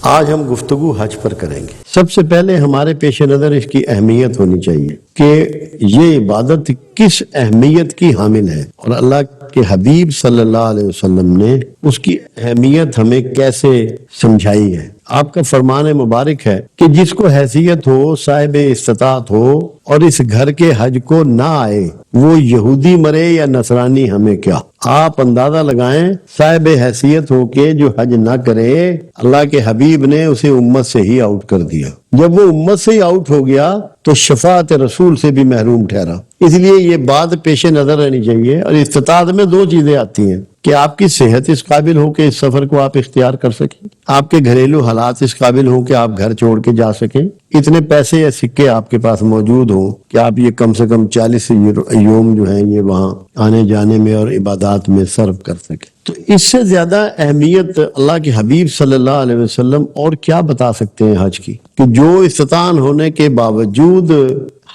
آج ہم گفتگو حج پر کریں گے۔ سب سے پہلے ہمارے پیش نظر اس کی اہمیت ہونی چاہیے کہ یہ عبادت کس اہمیت کی حامل ہے، اور اللہ کے حبیب صلی اللہ علیہ وسلم نے اس کی اہمیت ہمیں کیسے سمجھائی ہے۔ آپ کا فرمان مبارک ہے کہ جس کو حیثیت ہو، صاحب استطاعت ہو اور اس گھر کے حج کو نہ آئے، وہ یہودی مرے یا نصرانی، ہمیں کیا۔ آپ اندازہ لگائیں، صاحب حیثیت ہو کے جو حج نہ کرے، اللہ کے حبیب نے اسے امت سے ہی آؤٹ کر دیا۔ جب وہ امت سے ہی آؤٹ ہو گیا تو شفاعت رسول سے بھی محروم ٹھہرا۔ اس لیے یہ بات پیش نظر رہنی چاہیے۔ اور استطاعت میں دو چیزیں آتی ہیں کہ آپ کی صحت اس قابل ہو کہ اس سفر کو آپ اختیار کر سکیں، آپ کے گھریلو حالات اس قابل ہوں کہ آپ گھر چھوڑ کے جا سکیں، اتنے پیسے یا سکے آپ کے پاس موجود ہوں کہ آپ یہ کم سے کم 40 یوم جو ہیں یہ وہاں آنے جانے میں اور عبادات میں صرف کر سکیں۔ تو اس سے زیادہ اہمیت اللہ کے حبیب صلی اللہ علیہ وسلم اور کیا بتا سکتے ہیں حج کی، کہ جو استطاعت ہونے کے باوجود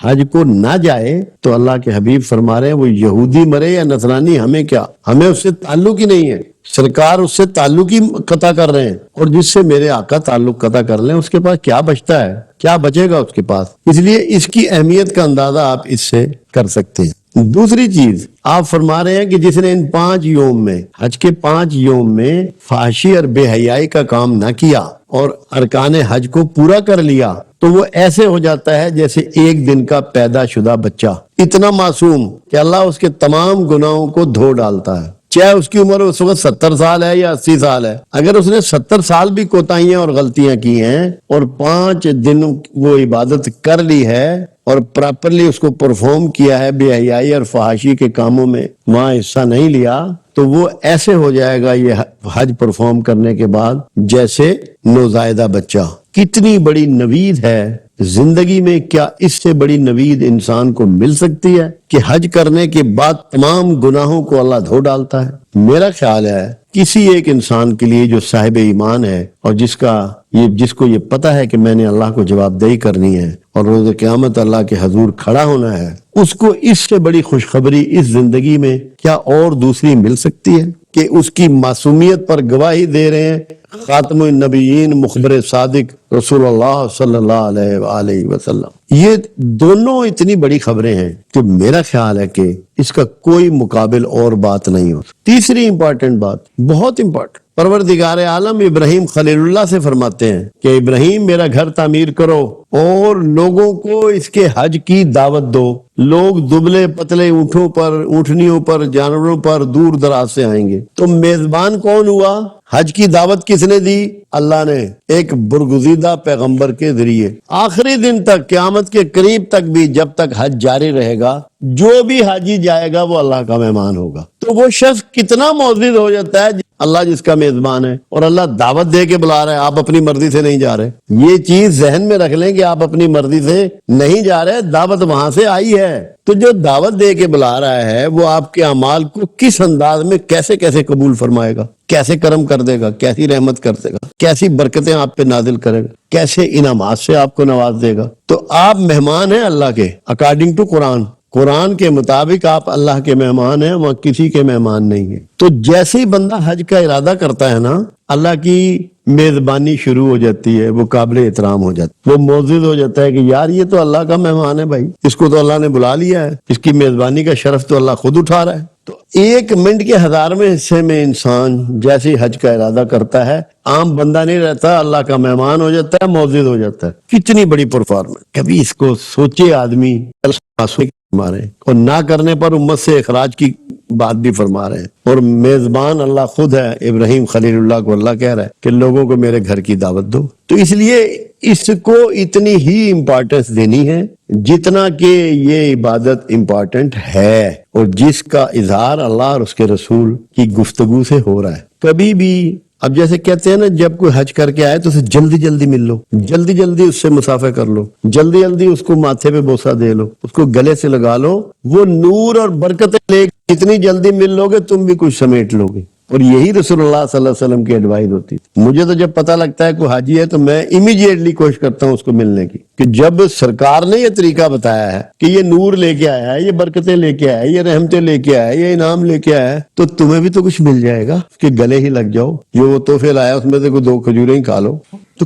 حج کو نہ جائے تو اللہ کے حبیب فرما رہے ہیں وہ یہودی مرے یا نصرانی، ہمیں کیا، ہمیں اس سے تعلق ہی نہیں ہے۔ سرکار اس سے تعلق ہی قطع کر رہے ہیں، اور جس سے میرے آقا تعلق قطع کر لیں اس کے پاس کیا بچتا ہے، کیا بچے گا اس کے پاس۔ اس لیے اس کی اہمیت کا اندازہ آپ اس سے کر سکتے ہیں۔ دوسری چیز آپ فرما رہے ہیں کہ جس نے ان 5 یوم میں، حج کے 5 یوم میں فحاشی اور بے حیائی کا کام نہ کیا اور ارکان حج کو پورا کر لیا تو وہ ایسے ہو جاتا ہے جیسے ایک دن کا پیدا شدہ بچہ، اتنا معصوم کہ اللہ اس کے تمام گناہوں کو دھو ڈالتا ہے، چاہے اس کی عمر اس وقت 70 سال ہے یا 80 سال ہے۔ اگر اس نے 70 سال بھی کوتاہیاں اور غلطیاں کی ہیں اور 5 دن وہ عبادت کر لی ہے اور پراپرلی اس کو پرفارم کیا ہے، بے حیائی اور فحاشی کے کاموں میں وہاں حصہ نہیں لیا، تو وہ ایسے ہو جائے گا یہ حج پرفارم کرنے کے بعد جیسے نوزائیدہ بچہ۔ کتنی بڑی نوید ہے زندگی میں، کیا اس سے بڑی نوید انسان کو مل سکتی ہے کہ حج کرنے کے بعد تمام گناہوں کو اللہ دھو ڈالتا ہے۔ میرا خیال ہے کسی ایک انسان کے لیے جو صاحب ایمان ہے اور جس کو یہ پتا ہے کہ میں نے اللہ کو جواب دہی کرنی ہے اور روز قیامت اللہ کے حضور کھڑا ہونا ہے، اس کو اس سے بڑی خوشخبری اس زندگی میں کیا اور دوسری مل سکتی ہے کہ اس کی معصومیت پر گواہی دے رہے ہیں خاتم النبیین مخبر صادق رسول اللہ صلی اللہ علیہ وآلہ وسلم۔ یہ دونوں اتنی بڑی خبریں ہیں کہ میرا خیال ہے کہ اس کا کوئی مقابل اور بات نہیں ہو۔ تیسری امپورٹنٹ بات، بہت امپورٹنٹ، پروردگار عالم ابراہیم خلیل اللہ سے فرماتے ہیں کہ ابراہیم میرا گھر تعمیر کرو اور لوگوں کو اس کے حج کی دعوت دو۔ لوگ دبلے پتلے اونٹوں پر، اونٹنیوں پر، جانوروں پر دور دراز سے آئیں گے، تو میزبان کون ہوا؟ حج کی دعوت کس نے دی؟ اللہ نے، ایک برگزیدہ پیغمبر کے ذریعے۔ آخری دن تک، قیامت کے قریب تک بھی، جب تک حج جاری رہے گا، جو بھی حاجی جائے گا وہ اللہ کا مہمان ہوگا۔ تو وہ شخص کتنا معزز ہو جاتا ہے اللہ جس کا میزبان ہے، اور اللہ دعوت دے کے بلا رہا ہے، آپ اپنی مرضی سے نہیں جا رہے۔ یہ چیز ذہن میں رکھ لیں کہ آپ اپنی مرضی سے نہیں جا رہے، دعوت وہاں سے آئی ہے۔ تو جو دعوت دے کے بلا رہا ہے وہ آپ کے اعمال کو کس انداز میں کیسے قبول فرمائے گا، کیسے کرم کر دے گا، کیسی رحمت کر دے گا، کیسی برکتیں آپ پہ نازل کرے گا، کیسے انعامات سے آپ کو نواز دے گا۔ تو آپ مہمان ہیں اللہ کے، اکارڈنگ ٹو قرآن کے مطابق آپ اللہ کے مہمان ہیں، وہاں کسی کے مہمان نہیں ہیں۔ تو جیسے ہی بندہ حج کا ارادہ کرتا ہے نا، اللہ کی میزبانی شروع ہو جاتی ہے، وہ قابل احترام ہو جاتا ہے، وہ معزز ہو جاتا ہے کہ یار یہ تو اللہ کا مہمان ہے بھائی، اس کو تو اللہ نے بلا لیا ہے، اس کی میزبانی کا شرف تو اللہ خود اٹھا رہا ہے۔ تو 1 منٹ کے 1000ویں حصے میں انسان جیسے ہی حج کا ارادہ کرتا ہے، عام بندہ نہیں رہتا، اللہ کا مہمان ہو جاتا ہے، معزز ہو جاتا ہے۔ کتنی بڑی پرفارمنس، کبھی اس کو سوچے آدمی، ہمارے اور نہ کرنے پر امت سے اخراج کی بات بھی فرما رہے ہیں، اور میزبان اللہ خود ہے۔ ابراہیم خلیل اللہ کو اللہ کہہ رہا ہے کہ لوگوں کو میرے گھر کی دعوت دو۔ تو اس لیے اس کو اتنی ہی امپورٹنس دینی ہے جتنا کہ یہ عبادت امپورٹنٹ ہے، اور جس کا اظہار اللہ اور اس کے رسول کی گفتگو سے ہو رہا ہے۔ کبھی بھی اب جیسے کہتے ہیں نا، جب کوئی حج کر کے آئے تو اسے جلدی جلدی مل لو، جلدی جلدی اس سے مسافہ کر لو، جلدی جلدی اس کو ماتھے پہ بوسہ دے لو، اس کو گلے سے لگا لو، وہ نور اور برکتیں لے جتنی جلدی مل لو گے تم بھی کچھ سمیٹ لو گے۔ اور یہی رسول اللہ صلی اللہ علیہ وسلم کی ایڈوائز ہوتی تھی۔ مجھے تو جب پتہ لگتا ہے کوئی حاجی ہے تو میں امیڈیٹلی کوشش کرتا ہوں اس کو ملنے کی، کہ جب سرکار نے یہ طریقہ بتایا ہے کہ یہ نور لے کے آیا ہے، یہ برکتیں لے کے آیا ہے، یہ رحمتیں لے کے آیا ہے، یہ انعام لے کے آیا ہے، تو تمہیں بھی تو کچھ مل جائے گا، اس کے گلے ہی لگ جاؤ، جو وہ تحفے لایا اس میں سے کوئی 2 کھجوریں ہی کھا لو۔ تو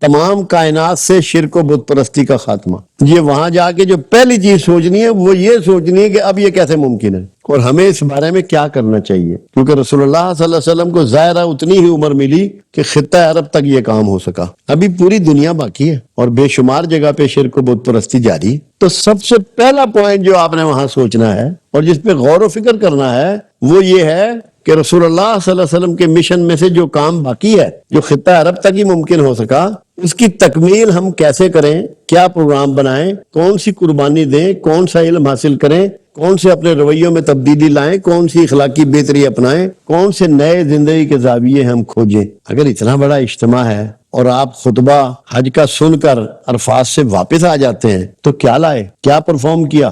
تمام کائنات سے شرک و بت پرستی کا خاتمہ۔ یہ وہاں جا کے جو پہلی چیز سوچنی ہے وہ یہ سوچنی ہے کہ اب یہ کیسے ممکن ہے اور ہمیں اس بارے میں کیا کرنا چاہیے، کیونکہ رسول اللہ صلی اللہ علیہ وسلم کو ظاہرہ اتنی ہی عمر ملی کہ خطہ عرب تک یہ کام ہو سکا، ابھی پوری دنیا باقی ہے اور بے شمار جگہ پہ شرک و بت پرستی جاری ہے۔ تو سب سے پہلا پوائنٹ جو آپ نے وہاں سوچنا ہے اور جس پہ غور و فکر کرنا ہے وہ یہ ہے کہ رسول اللہ صلی اللہ علیہ وسلم کے مشن میں سے جو کام باقی ہے، جو خطہ عرب تک ہی ممکن ہو سکا، اس کی تکمیل ہم کیسے کریں، کیا پروگرام بنائیں، کون سی قربانی دیں، کون سا علم حاصل کریں، کون سے اپنے رویوں میں تبدیلی لائیں، کون سی اخلاقی بہتری اپنائیں، کون سے نئے زندگی کے زاویے ہم کھوجیں۔ اگر اتنا بڑا اجتماع ہے اور آپ خطبہ حج کا سن کر عرفات سے واپس آ جاتے ہیں تو کیا لائے، کیا پرفارم کیا؟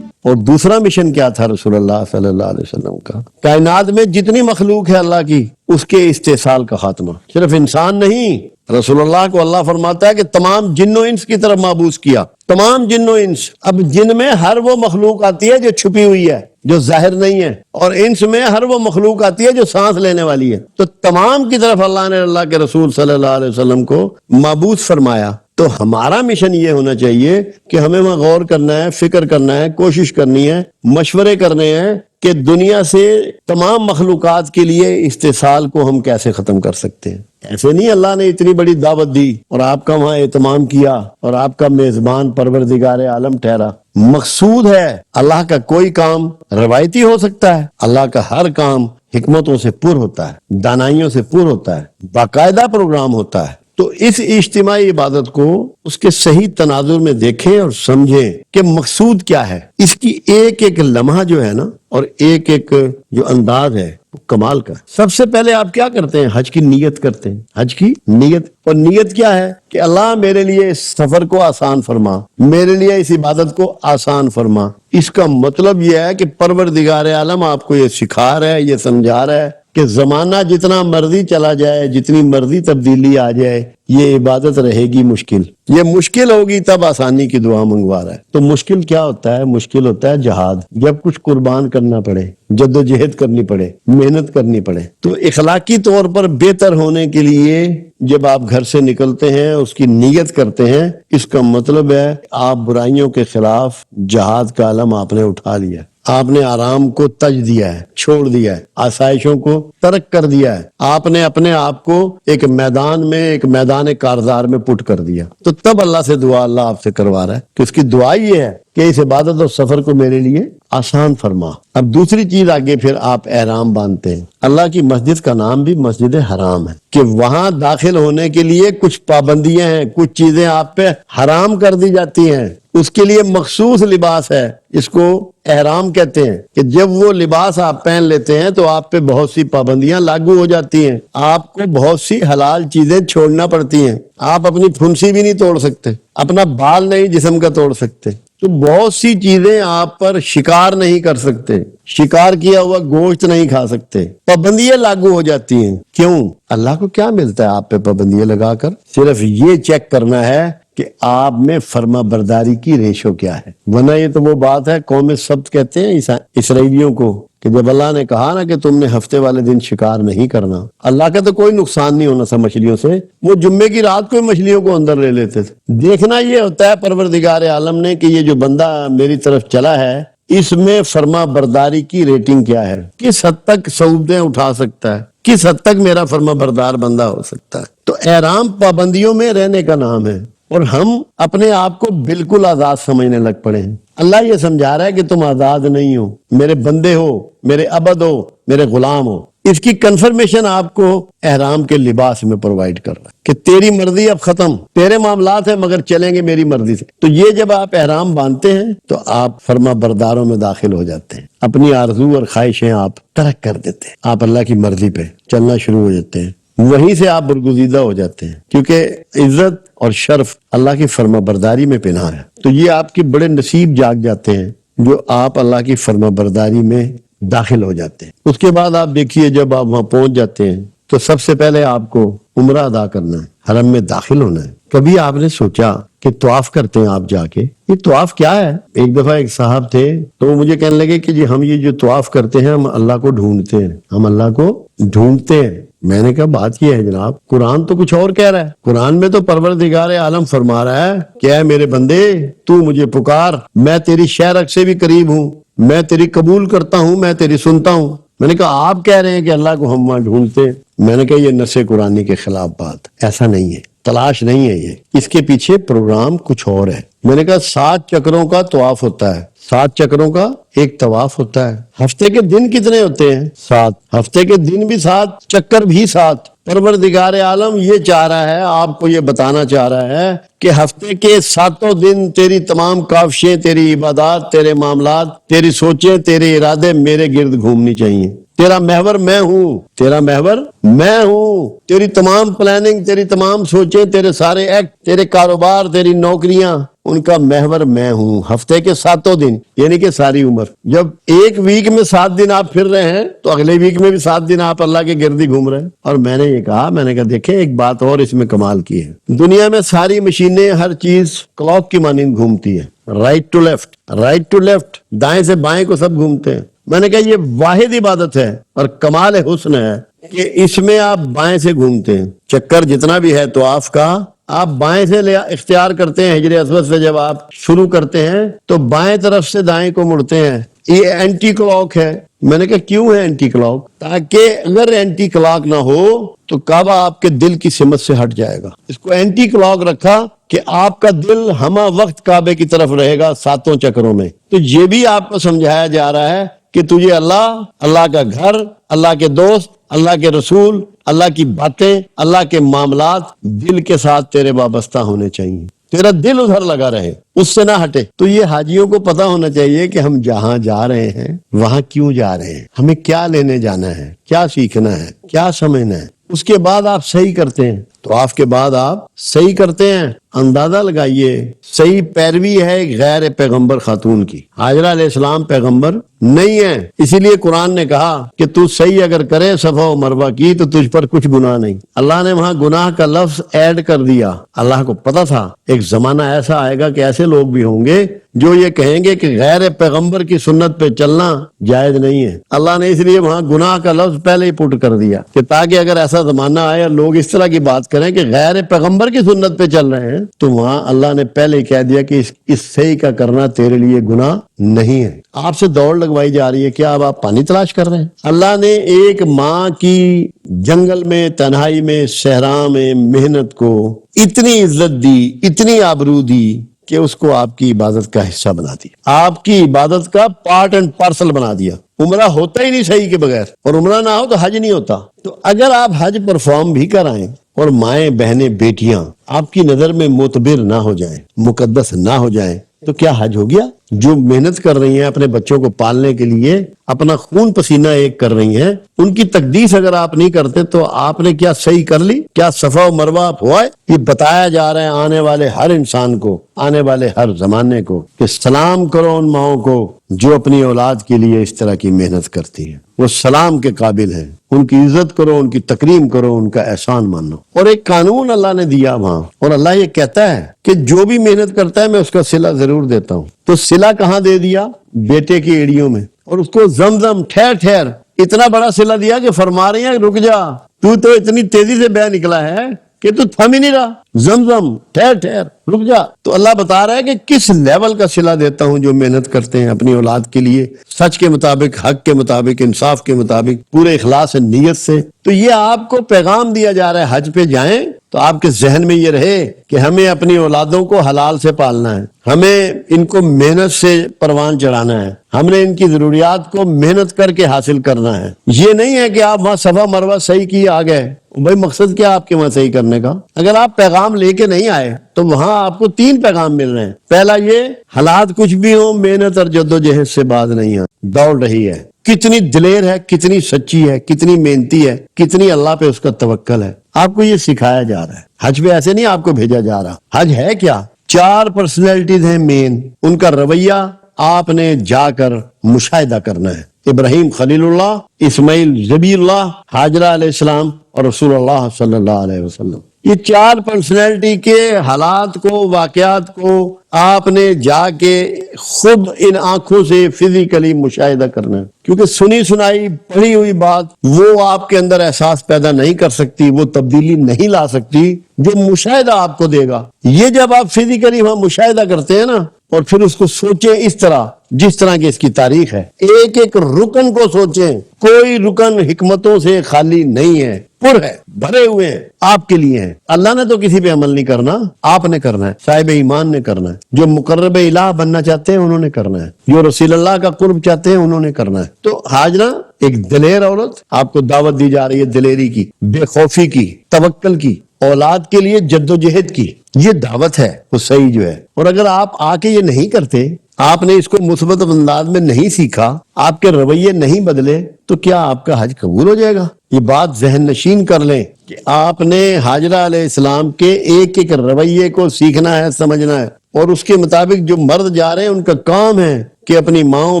اور دوسرا مشن کیا تھا رسول اللہ صلی اللہ علیہ وسلم کا؟ کائنات میں جتنی مخلوق ہے اللہ کی، اس کے استحصال کا خاتمہ۔ صرف انسان نہیں، رسول اللہ کو اللہ فرماتا ہے کہ تمام جن و انس کی طرف مابوس کیا، تمام جن و انس۔ اب جن میں ہر وہ مخلوق آتی ہے جو چھپی ہوئی ہے، جو ظاہر نہیں ہے، اور انس میں ہر وہ مخلوق آتی ہے جو سانس لینے والی ہے۔ تو تمام کی طرف اللہ نے اللہ کے رسول صلی اللہ علیہ وسلم کو مابوس فرمایا۔ تو ہمارا مشن یہ ہونا چاہیے کہ ہمیں وہاں غور کرنا ہے، فکر کرنا ہے، کوشش کرنی ہے، مشورے کرنے ہیں کہ دنیا سے تمام مخلوقات کے لیے استحصال کو ہم کیسے ختم کر سکتے ہیں۔ ایسے نہیں اللہ نے اتنی بڑی دعوت دی اور آپ کا وہاں اہتمام کیا اور آپ کا میزبان پروردگار عالم ٹھہرا۔ مقصود ہے اللہ کا کوئی کام روایتی ہو سکتا ہے، اللہ کا ہر کام حکمتوں سے پر ہوتا ہے، دانائیوں سے پر ہوتا ہے، باقاعدہ پروگرام ہوتا ہے۔ تو اس اجتماعی عبادت کو اس کے صحیح تناظر میں دیکھیں اور سمجھیں کہ مقصود کیا ہے۔ اس کی ایک ایک لمحہ جو ہے نا اور ایک ایک جو انداز ہے وہ کمال کا ہے۔ سب سے پہلے آپ کیا کرتے ہیں؟ حج کی نیت کرتے ہیں، حج کی نیت۔ اور نیت کیا ہے کہ اللہ میرے لیے اس سفر کو آسان فرما، میرے لیے اس عبادت کو آسان فرما۔ اس کا مطلب یہ ہے کہ پروردگار عالم آپ کو یہ سکھا رہا ہے، یہ سمجھا رہا ہے کہ زمانہ جتنا مرضی چلا جائے، جتنی مرضی تبدیلی آ جائے، یہ عبادت رہے گی مشکل۔ یہ مشکل ہوگی تب آسانی کی دعا منگوا رہا ہے۔ تو مشکل کیا ہوتا ہے؟ مشکل ہوتا ہے جہاد، جب کچھ قربان کرنا پڑے، جد و جہد کرنی پڑے، محنت کرنی پڑے۔ تو اخلاقی طور پر بہتر ہونے کے لیے جب آپ گھر سے نکلتے ہیں، اس کی نیت کرتے ہیں، اس کا مطلب ہے آپ برائیوں کے خلاف جہاد کا علم آپ نے اٹھا لیا، آپ نے آرام کو تج دیا ہے، چھوڑ دیا ہے، آسائشوں کو ترک کر دیا ہے، آپ نے اپنے آپ کو ایک میدان میں، ایک میدان کارزار میں پٹ کر دیا۔ تو تب اللہ سے دعا اللہ آپ سے کروا رہا ہے کہ اس کی دعا یہ ہے کہ اس عبادت اور سفر کو میرے لیے آسان فرما۔ اب دوسری چیز آگے پھر آپ احرام باندھتے ہیں۔ اللہ کی مسجد کا نام بھی مسجد حرام ہے کہ وہاں داخل ہونے کے لیے کچھ پابندیاں ہیں، کچھ چیزیں آپ پہ حرام کر دی جاتی ہیں۔ اس کے لیے مخصوص لباس ہے، اس کو احرام کہتے ہیں، کہ جب وہ لباس آپ پہن لیتے ہیں تو آپ پہ بہت سی پابندیاں لاگو ہو جاتی ہیں، آپ کو بہت سی حلال چیزیں چھوڑنا پڑتی ہیں، آپ اپنی پھنسی بھی نہیں توڑ سکتے، اپنا بال نہیں جسم کا توڑ سکتے، تو بہت سی چیزیں آپ پر شکار نہیں کر سکتے، شکار کیا ہوا گوشت نہیں کھا سکتے، پابندیاں لاگو ہو جاتی ہیں۔ کیوں؟ اللہ کو کیا ملتا ہے آپ پہ پابندیاں لگا کر؟ صرف یہ چیک کرنا ہے کہ آپ میں فرما برداری کی ریشو کیا ہے۔ ورنہ یہ تو وہ بات ہے، قوم سبت کہتے ہیں اسرائیلیوں کو، کہ جب اللہ نے کہا نا کہ تم نے ہفتے والے دن شکار نہیں کرنا، اللہ کا تو کوئی نقصان نہیں ہونا تھا مچھلیوں سے، وہ جمعے کی رات کو مچھلیوں کو اندر لے لیتے تھے۔ دیکھنا یہ ہوتا ہے پروردگار عالم نے کہ یہ جو بندہ میری طرف چلا ہے، اس میں فرما برداری کی ریٹنگ کیا ہے، کس حد تک صعوبتیں اٹھا سکتا ہے، کس حد تک میرا فرما بردار بندہ ہو سکتا ہے۔ تو احرام پابندیوں میں رہنے کا نام ہے، اور ہم اپنے آپ کو بالکل آزاد سمجھنے لگ پڑے ہیں۔ اللہ یہ سمجھا رہا ہے کہ تم آزاد نہیں ہو، میرے بندے ہو، میرے عبد ہو، میرے غلام ہو۔ اس کی کنفرمیشن آپ کو احرام کے لباس میں پرووائڈ کر رہا ہے کہ تیری مرضی اب ختم، تیرے معاملات ہیں مگر چلیں گے میری مرضی سے۔ تو یہ جب آپ احرام باندھتے ہیں تو آپ فرما برداروں میں داخل ہو جاتے ہیں، اپنی آرزو اور خواہشیں آپ ترک کر دیتے ہیں، آپ اللہ کی مرضی پہ چلنا شروع ہو جاتے ہیں، وہیں سے آپ برگزیدہ ہو جاتے ہیں، کیونکہ عزت اور شرف اللہ کی فرما برداری میں پنہا ہے۔ تو یہ آپ کے بڑے نصیب جاگ جاتے ہیں جو آپ اللہ کی فرما برداری میں داخل ہو جاتے ہیں۔ اس کے بعد آپ دیکھیے جب آپ وہاں پہنچ جاتے ہیں تو سب سے پہلے آپ کو عمرہ ادا کرنا ہے، حرم میں داخل ہونا ہے۔ کبھی آپ نے سوچا کہ طواف کرتے ہیں آپ جا کے، یہ طواف کیا ہے؟ ایک دفعہ ایک صاحب تھے تو وہ مجھے کہنے لگے کہ جی ہم یہ جو طواف کرتے ہیں ہم اللہ کو ڈھونڈتے ہیں، ہم اللہ کو ڈھونڈتے ہیں۔ میں نے کہا بات یہ ہے جناب، قرآن تو کچھ اور کہہ رہا ہے، قرآن میں تو پروردگار عالم فرما رہا ہے کہ اے میرے بندے تو مجھے پکار، میں تیری شہرک سے بھی قریب ہوں، میں تیری قبول کرتا ہوں، میں تیری سنتا ہوں۔ میں نے کہا آپ کہہ رہے ہیں کہ اللہ کو ہم وہاں ڈھونڈتے ہیں۔ میں نے کہا یہ نص قرآنی کے خلاف بات، ایسا نہیں ہے، تلاش نہیں ہے، یہ اس کے پیچھے پروگرام کچھ اور ہے۔ میں نے کہا 7 چکروں کا طواف ہوتا ہے، 7 چکروں کا ایک طواف ہوتا ہے۔ ہفتے کے دن کتنے ہوتے ہیں؟ 7۔ ہفتے کے دن بھی 7، چکر بھی 7۔ پروردگار عالم یہ چاہ رہا ہے، آپ کو یہ بتانا چاہ رہا ہے کہ ہفتے کے 7 دن تیری تمام کاوشیں، تیری عبادات، تیرے معاملات، تیری سوچیں، تیرے ارادے میرے گرد گھومنی چاہیے۔ تیرا محور میں ہوں، تیرا محور میں ہوں، تیری تمام پلاننگ، تیری تمام سوچیں، تیرے سارے ایکٹ، تیرے کاروبار، تیری نوکریاں، ان کا محور میں ہوں۔ ہفتے کے 7 دن یعنی کہ ساری عمر۔ جب ایک ویک میں 7 دن آپ پھر رہے ہیں تو اگلے ویک میں بھی 7 دن آپ اللہ کے گردی گھوم رہے ہیں۔ اور میں نے یہ کہا، میں نے کہا دیکھیں ایک بات اور اس میں کمال کی ہے، دنیا میں ساری مشینیں، ہر چیز کلاک کی مانند گھومتی ہے، right to left, right to left, دائیں سے بائیں کو سب گھومتے ہیں۔ میں نے کہا یہ واحد عبادت ہے اور کمال حسن ہے کہ اس میں آپ بائیں سے گھومتے ہیں۔ چکر جتنا بھی ہے طواف کا، آپ بائیں سے اختیار کرتے ہیں۔ حجر اسود سے جب آپ شروع کرتے ہیں تو بائیں طرف سے دائیں کو مڑتے ہیں۔ یہ اینٹی کلاک ہے۔ میں نے کہا کیوں ہے اینٹی کلاک؟ تاکہ اگر اینٹی کلاک نہ ہو تو کعبہ آپ کے دل کی سمت سے ہٹ جائے گا۔ اس کو اینٹی کلاک رکھا کہ آپ کا دل ہمہ وقت کعبے کی طرف رہے گا 7 چکروں میں۔ تو یہ بھی آپ کو سمجھایا جا رہا ہے کہ تجھے اللہ، اللہ کا گھر، اللہ کے دوست، اللہ کے رسول، اللہ کی باتیں، اللہ کے معاملات دل کے ساتھ تیرے وابستہ ہونے چاہیے، تیرا دل ادھر لگا رہے، اس سے نہ ہٹے۔ تو یہ حاجیوں کو پتا ہونا چاہیے کہ ہم جہاں جا رہے ہیں وہاں کیوں جا رہے ہیں، ہمیں کیا لینے جانا ہے، کیا سیکھنا ہے، کیا سمجھنا ہے۔ اس کے بعد آپ صحیح کرتے ہیں، طواف کے بعد آپ صحیح کرتے ہیں۔ اندازہ لگائیے، صحیح پیروی ہے ایک غیر پیغمبر خاتون کی۔ حاجرہ علیہ السلام پیغمبر نہیں ہے، اسی لیے قرآن نے کہا کہ تو صحیح اگر کرے صفا و مروہ کی تو تجھ پر کچھ گناہ نہیں۔ اللہ نے وہاں گناہ کا لفظ ایڈ کر دیا۔ اللہ کو پتا تھا ایک زمانہ ایسا آئے گا کہ ایسے لوگ بھی ہوں گے جو یہ کہیں گے کہ غیر پیغمبر کی سنت پہ چلنا جائز نہیں ہے۔ اللہ نے اس لیے وہاں گناہ کا لفظ پہلے ہی پٹ کر دیا کہ تاکہ اگر ایسا زمانہ آئے اور لوگ اس طرح کی بات کریں کہ غیر پیغمبر کی سنت پہ چل رہے ہیں تو وہاں اللہ نے پہلے ہی کہہ دیا کہ اس صحیح کا کرنا تیرے لیے گناہ نہیں ہے۔ آپ سے دوڑ لگوائی جا رہی ہے، کیا اب آپ پانی تلاش کر رہے ہیں؟ اللہ نے ایک ماں کی جنگل میں، تنہائی میں، صحرا میں محنت کو اتنی عزت دی، اتنی آبرو دی کہ اس کو آپ کی عبادت کا حصہ بنا دیا، آپ کی عبادت کا پارٹ اینڈ پارسل بنا دیا۔ عمرہ ہوتا ہی نہیں صحیح کے بغیر، اور عمرہ نہ ہو تو حج نہیں ہوتا۔ تو اگر آپ حج پرفارم بھی کرائیں اور مائیں، بہنیں، بیٹیاں آپ کی نظر میں معتبر نہ ہو جائیں، مقدس نہ ہو جائیں، تو کیا حج ہو گیا؟ جو محنت کر رہی ہیں اپنے بچوں کو پالنے کے لیے، اپنا خون پسینہ ایک کر رہی ہیں، ان کی تقدیس اگر آپ نہیں کرتے تو آپ نے کیا صحیح کر لی؟ کیا صفا و مروہ ہوا ہے؟ یہ بتایا جا رہا ہے آنے والے ہر انسان کو، آنے والے ہر زمانے کو، کہ سلام کرو ان ماؤں کو جو اپنی اولاد کے لیے اس طرح کی محنت کرتی ہیں، وہ سلام کے قابل ہیں۔ ان کی عزت کرو، ان کی تکریم کرو، ان کا احسان مانو۔ اور ایک قانون اللہ نے دیا وہاں، اور اللہ یہ کہتا ہے کہ جو بھی محنت کرتا ہے میں اس کا صلہ ضرور دیتا ہوں۔ تو صلہ کہاں دے دیا؟ بیٹے کی ایڑیوں میں، اور اس کو زمزم ٹھہر ٹھہر اتنا بڑا صلہ دیا کہ فرما رہی ہیں رک جا، تو اتنی تیزی سے بہ نکلا ہے کہ تو تھم ہی نہیں رہا، زمزم ٹھہر ٹھہر رک جا۔ تو اللہ بتا رہا ہے کہ کس لیول کا صلہ دیتا ہوں جو محنت کرتے ہیں اپنی اولاد کے لیے، سچ کے مطابق، حق کے مطابق، انصاف کے مطابق، پورے اخلاص نیت سے۔ تو یہ آپ کو پیغام دیا جا رہا ہے، حج پہ جائیں تو آپ کے ذہن میں یہ رہے کہ ہمیں اپنی اولادوں کو حلال سے پالنا ہے، ہمیں ان کو محنت سے پروان چڑھانا ہے، ہم نے ان کی ضروریات کو محنت کر کے حاصل کرنا ہے۔ یہ نہیں ہے کہ آپ وہاں صفا مروہ صحیح کی آ گئے، بھائی مقصد کیا آپ کے وہاں صحیح کرنے کا؟ اگر آپ پیغام لے کے نہیں آئے تو وہاں آپ کو 3 پیغام مل رہے ہیں۔ پہلا یہ، حالات کچھ بھی ہوں محنت اور جدوجہد سے باز نہیں ہے، دوڑ رہی ہے، کتنی دلیر ہے، کتنی سچی ہے، کتنی محنتی ہے، کتنی اللہ پہ اس کا توکل ہے۔ آپ کو یہ سکھایا جا رہا ہے۔ حج پہ ایسے نہیں آپ کو بھیجا جا رہا۔ حج ہے کیا؟ 4 پرسنالٹیز ہیں مین، ان کا رویہ آپ نے جا کر مشاہدہ کرنا ہے۔ ابراہیم خلیل اللہ، اسماعیل ذبیح اللہ، حاجرہ علیہ السلام اور رسول اللہ صلی اللہ علیہ وسلم۔ یہ 4 پرسنالٹی کے حالات کو، واقعات کو آپ نے جا کے خود ان آنکھوں سے فزیکلی مشاہدہ کرنا ہے، کیونکہ سنی سنائی پڑھی ہوئی بات وہ آپ کے اندر احساس پیدا نہیں کر سکتی، وہ تبدیلی نہیں لا سکتی جو مشاہدہ آپ کو دے گا۔ یہ جب آپ فزیکلی وہاں مشاہدہ کرتے ہیں نا، اور پھر اس کو سوچیں اس طرح جس طرح کی اس کی تاریخ ہے، ایک ایک رکن کو سوچیں، کوئی رکن حکمتوں سے خالی نہیں ہے، پر ہے، بھرے ہوئے ہیں، آپ کے لیے ہیں۔ اللہ نے تو کسی پہ عمل نہیں کرنا، آپ نے کرنا ہے، صاحب ایمان نے کرنا ہے، جو مقرب الہ بننا چاہتے ہیں انہوں نے کرنا ہے، جو رسول اللہ کا قرب چاہتے ہیں انہوں نے کرنا ہے۔ تو حاجرہ ایک دلیر عورت، آپ کو دعوت دی جا رہی ہے دلیری کی، بے خوفی کی، توکل کی، اولاد کے لیے جدوجہد کی، یہ دعوت ہے وہ صحیح جو ہے۔ اور اگر آپ آ کے یہ نہیں کرتے، آپ نے اس کو مثبت انداز میں نہیں سیکھا، آپ کے رویے نہیں بدلے، تو کیا آپ کا حج قبول ہو جائے گا؟ یہ بات ذہن نشین کر لیں کہ آپ نے حاجرہ علیہ السلام کے ایک ایک رویے کو سیکھنا ہے، سمجھنا ہے، اور اس کے مطابق جو مرد جا رہے ہیں ان کا کام ہے کہ اپنی ماؤں،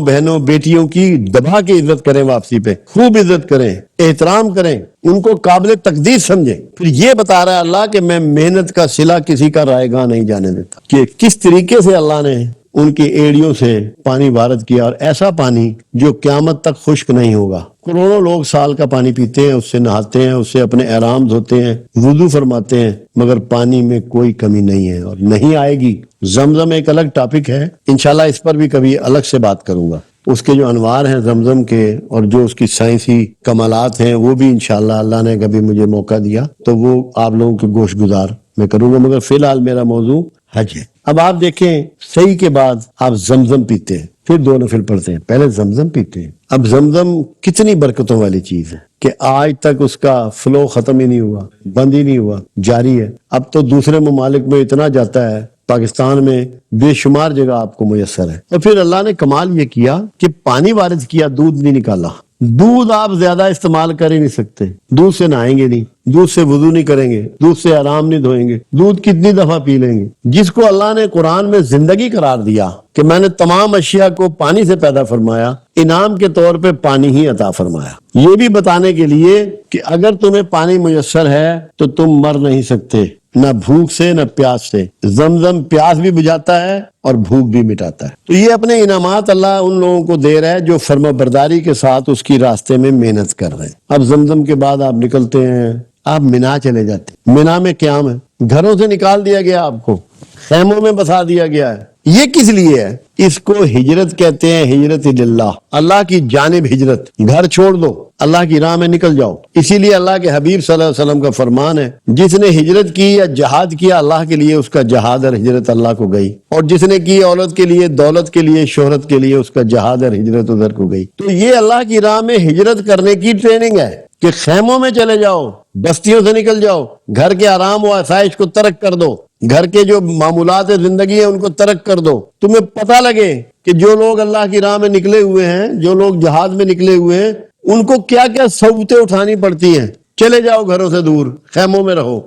بہنوں، بیٹیوں کی دبا کے عزت کریں، واپسی پہ خوب عزت کریں، احترام کریں، ان کو قابل تقدیر سمجھیں۔ پھر یہ بتا رہا ہے اللہ کہ میں محنت کا صلہ کسی کا رائے گاہ نہیں جانے دیتا، کہ کس طریقے سے اللہ نے ان کی ایڑیوں سے پانی وارد کیا، اور ایسا پانی جو قیامت تک خشک نہیں ہوگا۔ کروڑوں لوگ سال کا پانی پیتے ہیں، اس سے نہاتے ہیں، اس سے اپنے احرام دھوتے ہیں، وضو فرماتے ہیں، مگر پانی میں کوئی کمی نہیں ہے اور نہیں آئے گی۔ زمزم ایک الگ ٹاپک ہے، انشاءاللہ اس پر بھی کبھی الگ سے بات کروں گا۔ اس کے جو انوار ہیں زمزم کے اور جو اس کی سائنسی کمالات ہیں وہ بھی انشاءاللہ اللہ نے کبھی مجھے موقع دیا تو وہ آپ لوگوں کے گوش گزار میں کروں گا، مگر فی الحال میرا موضوع حج ہے۔ اب آپ دیکھیں، صحیح کے بعد آپ زمزم پیتے ہیں، پھر 2 نفل پڑھتے ہیں، پہلے زمزم پیتے ہیں۔ اب زمزم کتنی برکتوں والی چیز ہے کہ آج تک اس کا فلو ختم ہی نہیں ہوا، بند ہی نہیں ہوا، جاری ہے۔ اب تو دوسرے ممالک میں اتنا جاتا ہے، پاکستان میں بے شمار جگہ آپ کو میسر ہے۔ اور پھر اللہ نے کمال یہ کیا کہ پانی وارد کیا، دودھ نہیں نکالا۔ دودھ آپ زیادہ استعمال کر ہی نہیں سکتے، دودھ سے نہائیں گے نہیں، دودھ سے وضو نہیں کریں گے، دودھ سے آرام نہیں دھوئیں گے، دودھ کتنی دفعہ پی لیں گے؟ جس کو اللہ نے قرآن میں زندگی قرار دیا کہ میں نے تمام اشیاء کو پانی سے پیدا فرمایا، انعام کے طور پہ پانی ہی عطا فرمایا، یہ بھی بتانے کے لیے کہ اگر تمہیں پانی میسر ہے تو تم مر نہیں سکتے، نہ بھوک سے نہ پیاس سے۔ زمزم پیاس بھی بجھاتا ہے اور بھوک بھی مٹاتا ہے۔ تو یہ اپنے انعامات اللہ ان لوگوں کو دے رہا ہے جو فرما برداری کے ساتھ اس کی راستے میں محنت کر رہے ہیں۔ اب زمزم کے بعد آپ نکلتے ہیں، آپ مینا چلے جاتے ہیں۔ مینا میں قیام ہے، گھروں سے نکال دیا گیا، آپ کو خیموں میں بسا دیا گیا ہے۔ یہ کس لیے ہے؟ اس کو ہجرت کہتے ہیں، ہجرت اللہ، اللہ کی جانب ہجرت، گھر چھوڑ دو، اللہ کی راہ میں نکل جاؤ۔ اسی لیے اللہ کے حبیب صلی اللہ علیہ وسلم کا فرمان ہے، جس نے ہجرت کی یا جہاد کیا اللہ کے لیے، اس کا جہاد اور ہجرت اللہ کو گئی، اور جس نے کی عورت کے لیے، دولت کے لیے، شہرت کے لیے، اس کا جہاد اور ہجرت ادھر کو گئی۔ تو یہ اللہ کی راہ میں ہجرت کرنے کی ٹریننگ ہے کہ خیموں میں چلے جاؤ، بستیوں سے نکل جاؤ، گھر کے آرام و آسائش کو ترک کر دو، گھر کے جو معمولات زندگی ہیں ان کو ترک کر دو۔ تمہیں پتہ لگے کہ جو لوگ اللہ کی راہ میں نکلے ہوئے ہیں، جو لوگ جہاد میں نکلے ہوئے ہیں، ان کو کیا کیا صعوبتیں اٹھانی پڑتی ہیں۔ چلے جاؤ گھروں سے دور، خیموں میں رہو۔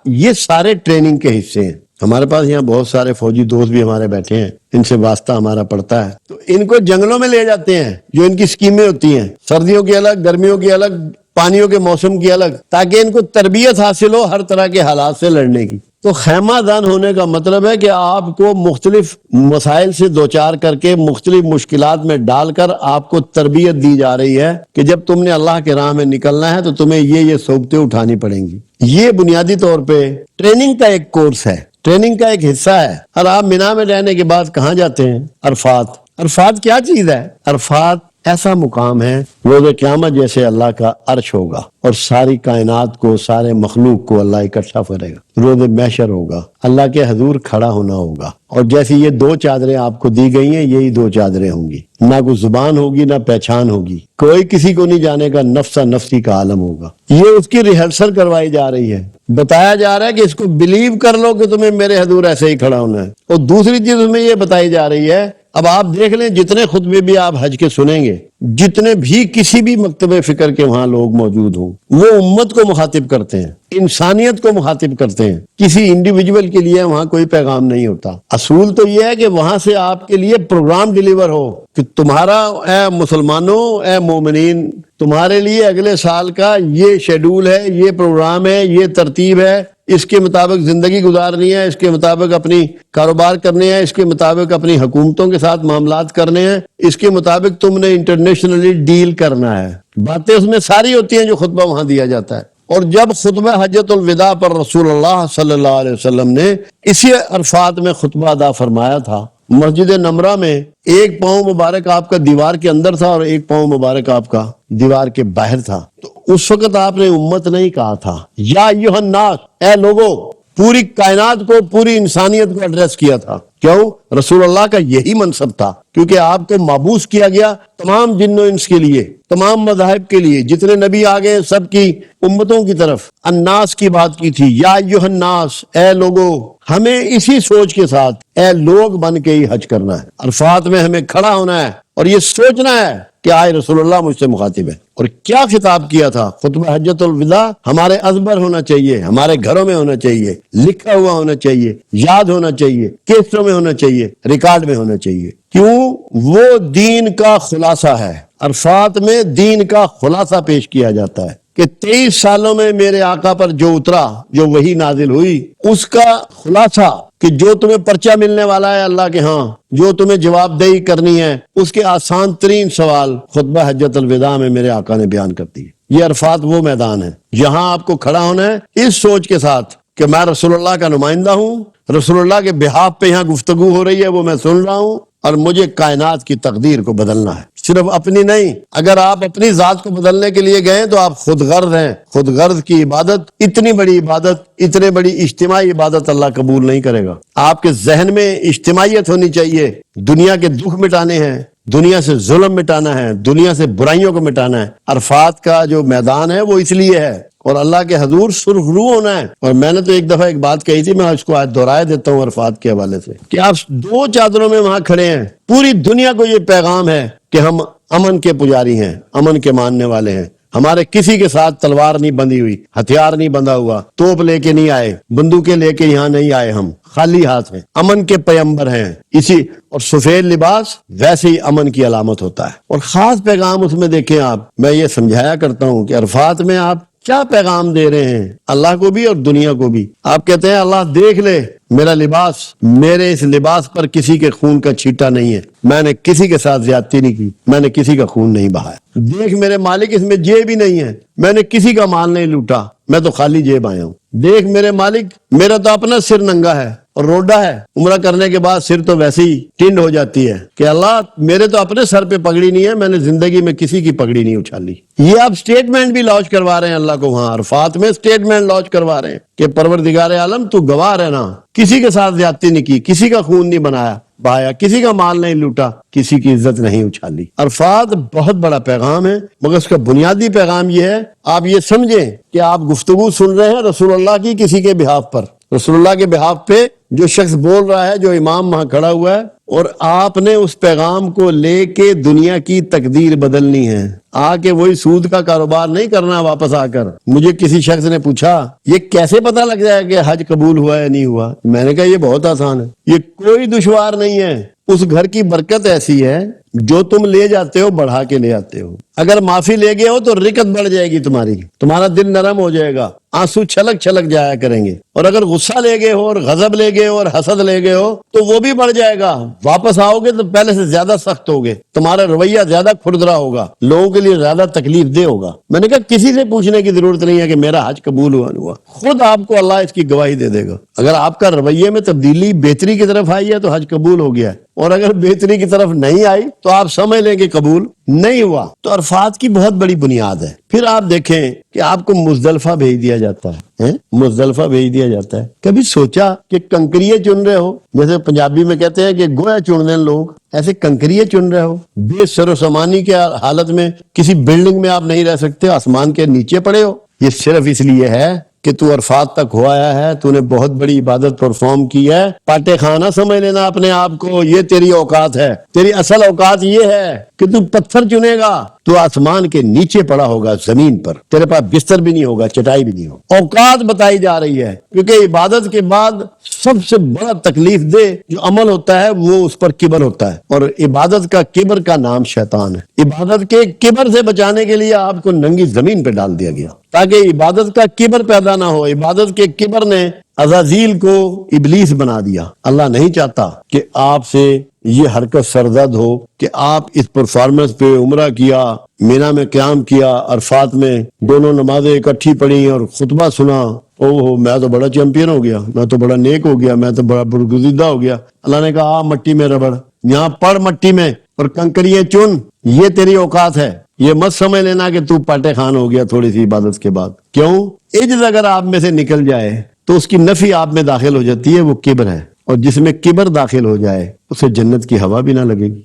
یہ سارے ٹریننگ کے حصے ہیں۔ ہمارے پاس یہاں بہت سارے فوجی دوست بھی ہمارے بیٹھے ہیں، ان سے واسطہ ہمارا پڑتا ہے، تو ان کو جنگلوں میں لے جاتے ہیں، جو ان کی سکیمیں ہوتی ہیں، سردیوں کی الگ، گرمیوں کی الگ، پانیوں کے موسم کی الگ، تاکہ ان کو تربیت حاصل ہو ہر طرح کے حالات سے لڑنے کی۔ تو خیمہ دان ہونے کا مطلب ہے کہ آپ کو مختلف مسائل سے دوچار کر کے، مختلف مشکلات میں ڈال کر آپ کو تربیت دی جا رہی ہے کہ جب تم نے اللہ کے راہ میں نکلنا ہے تو تمہیں یہ صعوبتیں اٹھانی پڑیں گی۔ یہ بنیادی طور پہ ٹریننگ کا ایک کورس ہے، ٹریننگ کا ایک حصہ ہے۔ اور آپ مینا میں رہنے کے بعد کہاں جاتے ہیں؟ عرفات۔ عرفات کیا چیز ہے؟ عرفات ایسا مقام ہے روز قیامت جیسے اللہ کا عرش ہوگا اور ساری کائنات کو، سارے مخلوق کو اللہ اکٹھا کرے گا، روز محشر ہوگا، اللہ کے حضور کھڑا ہونا ہوگا، اور جیسی یہ 2 چادریں آپ کو دی گئی ہیں، یہی 2 چادریں ہوں گی، نہ کوئی زبان ہوگی نہ پہچان ہوگی، کوئی کسی کو نہیں جانے کا، نفسا نفسی کا عالم ہوگا۔ یہ اس کی ریہرسل کروائی جا رہی ہے، بتایا جا رہا ہے کہ اس کو بلیو کر لو کہ تمہیں میرے حضور ایسے ہی کھڑا ہونا ہے۔ اور دوسری چیز اس میں یہ بتائی جا رہی ہے، اب آپ دیکھ لیں جتنے خطبے بھی آپ حج کے سنیں گے، جتنے بھی کسی بھی مکتب فکر کے وہاں لوگ موجود ہوں، وہ امت کو مخاطب کرتے ہیں، انسانیت کو مخاطب کرتے ہیں، کسی انڈیویجول کے لیے وہاں کوئی پیغام نہیں ہوتا۔ اصول تو یہ ہے کہ وہاں سے آپ کے لیے پروگرام ڈیلیور ہو کہ تمہارا، اے مسلمانوں، اے مومنین، تمہارے لیے اگلے سال کا یہ شیڈول ہے، یہ پروگرام ہے، یہ ترتیب ہے، اس کے مطابق زندگی گزارنی ہے، اس کے مطابق اپنی کاروبار کرنے ہیں، اس کے مطابق اپنی حکومتوں کے ساتھ معاملات کرنے ہیں، اس کے مطابق تم نے انٹرنیشنلی ڈیل کرنا ہے. باتیں اس میں ساری ہوتی ہیں جو خطبہ وہاں دیا جاتا ہے. اور جب خطبہ حجۃ الوداع پر رسول اللہ صلی اللہ علیہ وسلم نے اسی عرفات میں خطبہ ادا فرمایا تھا، مسجد نمرہ میں ایک پاؤں مبارک آپ کا دیوار کے اندر تھا اور ایک پاؤں مبارک آپ کا دیوار کے باہر تھا، تو اس وقت آپ نے امت نہیں کہا تھا یا ایھا الناس، اے لوگو، پوری کائنات کو، پوری انسانیت کو ایڈریس کیا تھا. کیوں؟ رسول اللہ کا یہی منصب تھا، کیونکہ آپ کو مابعوث کیا گیا تمام جن و انس کے لیے، تمام مذاہب کے لیے، جتنے نبی آگے سب کی امتوں کی طرف الناس کی بات کی تھی. یا ایھا الناس، اے لوگو. ہمیں اسی سوچ کے ساتھ اے لوگ بن کے ہی حج کرنا ہے. عرفات میں ہمیں کھڑا ہونا ہے اور یہ سوچنا ہے کہ آئے رسول اللہ مجھ سے مخاطب ہے. اور کیا خطاب کیا تھا؟ خطبہ حجۃ الوداع ہمارے ازبر ہونا چاہیے، ہمارے گھروں میں ہونا چاہیے، لکھا ہوا ہونا چاہیے، یاد ہونا چاہیے، کیسٹوں میں ہونا چاہیے، ریکارڈ میں ہونا چاہیے. کیوں؟ وہ دین کا خلاصہ ہے. عرفات میں دین کا خلاصہ پیش کیا جاتا ہے کہ 23 سالوں میں میرے آقا پر جو اترا، جو وحی نازل ہوئی، اس کا خلاصہ کہ جو تمہیں پرچہ ملنے والا ہے اللہ کے ہاں، جو تمہیں جواب دہی کرنی ہے، اس کے آسان ترین سوال خطبہ حجۃ الوداع میں میرے آقا نے بیان کر دی. یہ عرفات وہ میدان ہے جہاں آپ کو کھڑا ہونا ہے اس سوچ کے ساتھ کہ میں رسول اللہ کا نمائندہ ہوں، رسول اللہ کے بہاف پہ یہاں گفتگو ہو رہی ہے، وہ میں سن رہا ہوں، اور مجھے کائنات کی تقدیر کو بدلنا ہے، صرف اپنی نہیں. اگر آپ اپنی ذات کو بدلنے کے لیے گئے تو آپ خود غرض ہیں. خود غرض کی عبادت، اتنی بڑی عبادت، اتنے بڑی اجتماعی عبادت اللہ قبول نہیں کرے گا. آپ کے ذہن میں اجتماعیت ہونی چاہیے. دنیا کے دکھ مٹانے ہیں، دنیا سے ظلم مٹانا ہے، دنیا سے برائیوں کو مٹانا ہے. عرفات کا جو میدان ہے وہ اس لیے ہے، اور اللہ کے حضور سرخ روح ہونا ہے. اور میں نے تو ایک دفعہ ایک بات کہی تھی، میں اس کو آج دہرائے دیتا ہوں عرفات کے حوالے سے، کہ آپ 2 چادروں میں وہاں کھڑے ہیں. پوری دنیا کو یہ پیغام ہے کہ ہم امن کے پجاری ہیں، امن کے ماننے والے ہیں. ہمارے کسی کے ساتھ تلوار نہیں بندھی ہوئی، ہتھیار نہیں بندھا ہوا، توپ لے کے نہیں آئے، بندوقیں لے کے یہاں نہیں آئے، ہم خالی ہاتھ ہیں، امن کے پیغمبر ہیں. اسی اور سفید لباس ویسے ہی امن کی علامت ہوتا ہے. اور خاص پیغام اس میں دیکھیں آپ، میں یہ سمجھایا کرتا ہوں کہ عرفات میں آپ کیا پیغام دے رہے ہیں اللہ کو بھی اور دنیا کو بھی. آپ کہتے ہیں اللہ دیکھ لے میرا لباس، میرے اس لباس پر کسی کے خون کا چھیٹا نہیں ہے، میں نے کسی کے ساتھ زیادتی نہیں کی، میں نے کسی کا خون نہیں بہایا. دیکھ میرے مالک، اس میں جیب ہی نہیں ہے، میں نے کسی کا مال نہیں لوٹا، میں تو خالی جیب آیا ہوں. دیکھ میرے مالک، میرا تو اپنا سر ننگا ہے اور روڈا ہے. عمرہ کرنے کے بعد سر تو ویسے ہی ٹنڈ ہو جاتی ہے کہ اللہ میرے تو اپنے سر پہ پگڑی نہیں ہے، میں نے زندگی میں کسی کی پگڑی نہیں اچھالی. یہ آپ سٹیٹمنٹ بھی لانچ کروا رہے ہیں اللہ کو وہاں عرفات میں، سٹیٹمنٹ لانچ کروا رہے ہیں کہ پروردگار عالم تو گواہ رہنا، کسی کے ساتھ زیادتی نہیں کی، کسی کا خون نہیں بہایا، کسی کا مال نہیں لوٹا، کسی کی عزت نہیں اچھالی. عرفات بہت بڑا پیغام ہے، مگر اس کا بنیادی پیغام یہ ہے، آپ یہ سمجھیں کہ آپ گفتگو سن رہے ہیں رسول اللہ کی کسی کے بہاف پر، رسول اللہ کے بہاف پہ جو شخص بول رہا ہے، جو امام وہاں کھڑا ہوا ہے، اور آپ نے اس پیغام کو لے کے دنیا کی تقدیر بدلنی ہے. آ کے وہی سود کا کاروبار نہیں کرنا. واپس آ کر مجھے کسی شخص نے پوچھا یہ کیسے پتا لگ جائے کہ حج قبول ہوا یا نہیں ہوا؟ میں نے کہا یہ بہت آسان ہے، یہ کوئی دشوار نہیں ہے. اس گھر کی برکت ایسی ہے جو تم لے جاتے ہو بڑھا کے لے آتے ہو. اگر معافی لے گئے ہو تو رکت بڑھ جائے گی تمہاری، تمہارا دل نرم ہو جائے گا، آنسو چھلک چھلک جایا کریں گے. اور اگر غصہ لے گئے ہو اور غضب لے گئے ہو اور حسد لے گئے ہو تو وہ بھی بڑھ جائے گا. واپس آؤ گے تو پہلے سے زیادہ سخت ہوگے، تمہارا رویہ زیادہ کھردرا ہوگا، لوگوں کے لیے زیادہ تکلیف دہ ہوگا. میں نے کہا کسی سے پوچھنے کی ضرورت نہیں ہے کہ میرا حج قبول ہوا نہیں ہوا، خود آپ کو اللہ اس کی گواہی دے دے گا. اگر آپ کا رویے میں تبدیلی بہتری کی طرف آئی ہے تو حج قبول ہو گیا ہے، اور اگر بہتری کی طرف نہیں آئی تو آپ سمجھ لیں کہ قبول نہیں ہوا. تو عرفات کی بہت بڑی بنیاد ہے. پھر آپ دیکھیں کہ آپ کو مزدلفہ بھیج دیا جاتا ہے، مزدلفہ بھیج دیا جاتا ہے. کبھی سوچا کہ کنکریے چن رہے ہو، جیسے پنجابی میں کہتے ہیں کہ گویا چن دیں لوگ، ایسے کنکریے چن رہے ہو؟ بے سر و سامانی کے حالت میں کسی بلڈنگ میں آپ نہیں رہ سکتے، آسمان کے نیچے پڑے ہو. یہ صرف اس لیے ہے کہ تو عرفات تک ہو آیا ہے، تو نے بہت بڑی عبادت پرفارم کی ہے. پاٹے خانہ سمجھ لینا اپنے آپ کو، یہ تیری اوقات ہے. تیری اصل اوقات یہ ہے کہ تو پتھر چنے گا، تو آسمان کے نیچے پڑا ہوگا زمین پر، تیرے پاس بستر بھی نہیں ہوگا، چٹائی بھی نہیں ہوگا۔ اوقات بتائی جا رہی ہے، کیونکہ عبادت کے بعد سب سے بڑا تکلیف دہ جو عمل ہوتا ہے وہ اس پر کبر ہوتا ہے، اور عبادت کا کبر کا نام شیطان ہے۔ عبادت کے کبر سے بچانے کے لیے آپ کو ننگی زمین پہ ڈال دیا گیا تاکہ عبادت کا کبر پیدا نہ ہو۔ عبادت کے کبر نے عزازیل کو ابلیس بنا دیا۔ اللہ نہیں چاہتا کہ آپ سے یہ حرکت سرزد ہو کہ آپ اس پرفارمنس پہ عمرہ کیا، مینا میں قیام کیا، عرفات میں دونوں نمازیں اکٹھی پڑھی اور خطبہ سنا، اوہ میں تو بڑا چیمپئن ہو گیا، میں تو بڑا نیک ہو گیا، میں تو بڑا برگزیدہ ہو گیا۔ اللہ نے کہا مٹی میں ربڑ، یہاں پڑ مٹی میں اور کنکریاں چن، یہ تیری اوقات ہے۔ یہ مت سمجھ لینا کہ تو پاٹے خان ہو گیا تھوڑی سی عبادت کے بعد۔ کیوں؟ عجز اگر آپ میں سے نکل جائے تو اس کی نفی آپ میں داخل ہو جاتی ہے، وہ کبر ہے، اور جس میں کبر داخل ہو جائے اسے جنت کی ہوا بھی نہ لگے گی۔